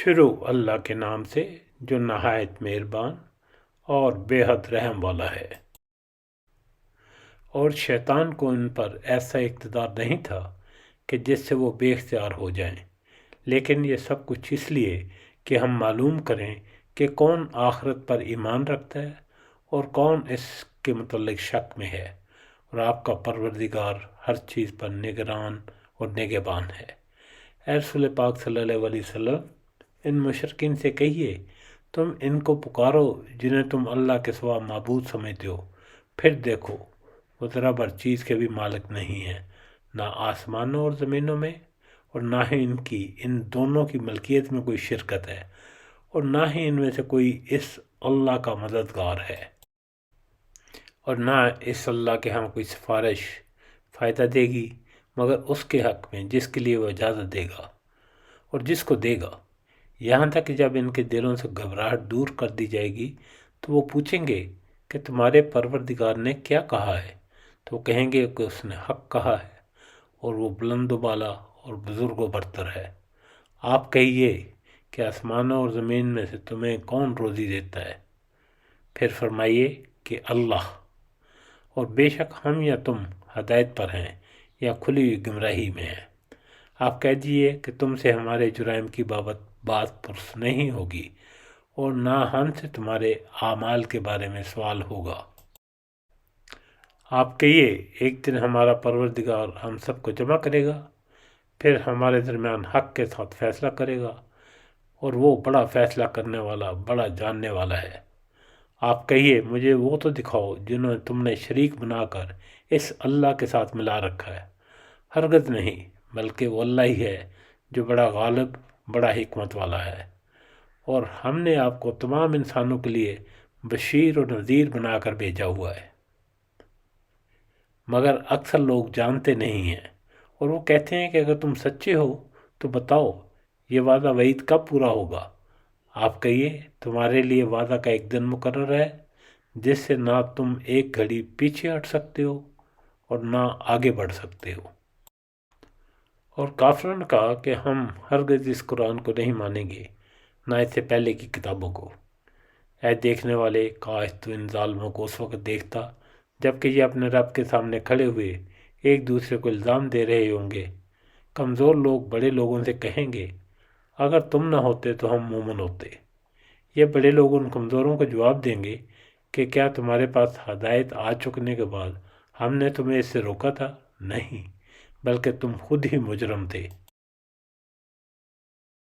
شروع اللہ کے نام سے جو نہایت مہربان اور بے حد رحم والا ہے۔ اور شیطان کو ان پر ایسا اقتدار نہیں تھا کہ جس سے وہ بے اختیار ہو جائیں، لیکن یہ سب کچھ اس لیے کہ ہم معلوم کریں کہ کون آخرت پر ایمان رکھتا ہے اور کون اس کے متعلق شک میں ہے، اور آپ کا پروردگار ہر چیز پر نگران اور نگہبان ہے۔ اے رسول پاک صلی اللہ علیہ وسلم، ان مشرکین سے کہیے تم ان کو پکارو جنہیں تم اللہ کے سوا معبود سمجھتے ہو، پھر دیکھو وہ ذرا بر چیز کے بھی مالک نہیں ہیں، نہ آسمانوں اور زمینوں میں، اور نہ ہی ان دونوں کی ملکیت میں کوئی شرکت ہے، اور نہ ہی ان میں سے کوئی اس اللہ کا مددگار ہے، اور نہ اس اللہ کے ہاں کوئی سفارش فائدہ دے گی مگر اس کے حق میں جس کے لیے وہ اجازت دے گا اور جس کو دے گا، یہاں تک کہ جب ان کے دلوں سے گھبراہٹ دور کر دی جائے گی تو وہ پوچھیں گے کہ تمہارے پروردگار نے کیا کہا ہے، تو وہ کہیں گے کہ اس نے حق کہا ہے اور وہ بلند و بالا اور بزرگ و برتر ہے۔ آپ کہیے کہ آسمانوں اور زمین میں سے تمہیں کون روزی دیتا ہے؟ پھر فرمائیے کہ اللہ، اور بے شک ہم یا تم ہدایت پر ہیں یا کھلی ہوئی گمراہی میں ہیں۔ آپ کہہ دیجئے کہ تم سے ہمارے جرائم کی بات پرس نہیں ہوگی اور نہ ہم سے تمہارے اعمال کے بارے میں سوال ہوگا۔ آپ کہیے ایک دن ہمارا پروردگار ہم سب کو جمع کرے گا، پھر ہمارے درمیان حق کے ساتھ فیصلہ کرے گا، اور وہ بڑا فیصلہ کرنے والا، بڑا جاننے والا ہے۔ آپ کہیے مجھے وہ تو دکھاؤ جنہوں نے تم نے شریک بنا کر اس اللہ کے ساتھ ملا رکھا ہے۔ ہرگز نہیں، بلکہ وہ اللہ ہی ہے جو بڑا غالب، بڑا حکمت والا ہے۔ اور ہم نے آپ کو تمام انسانوں کے لیے بشیر اور نذیر بنا کر بھیجا ہوا ہے، مگر اکثر لوگ جانتے نہیں ہیں، اور وہ کہتے ہیں کہ اگر تم سچے ہو تو بتاؤ یہ وعدہ وعید کب پورا ہوگا؟ آپ کہیے تمہارے لیے وعدہ کا ایک دن مقرر ہے جس سے نہ تم ایک گھڑی پیچھے ہٹ سکتے ہو اور نہ آگے بڑھ سکتے ہو۔ اور کافروں نے کہا کہ ہم ہرگز اس قرآن کو نہیں مانیں گے، نہ اس سے پہلے کی کتابوں کو۔ اے دیکھنے والے، کاش تو ان ظالموں کو اس وقت دیکھتا جبکہ یہ اپنے رب کے سامنے کھڑے ہوئے ایک دوسرے کو الزام دے رہے ہوں گے۔ کمزور لوگ بڑے لوگوں سے کہیں گے اگر تم نہ ہوتے تو ہم مومن ہوتے۔ یہ بڑے لوگ ان کمزوروں کو جواب دیں گے کہ کیا تمہارے پاس ہدایت آ چکنے کے بعد ہم نے تمہیں اس سے روکا تھا؟ نہیں، بلکہ تم خود ہی مجرم تھے۔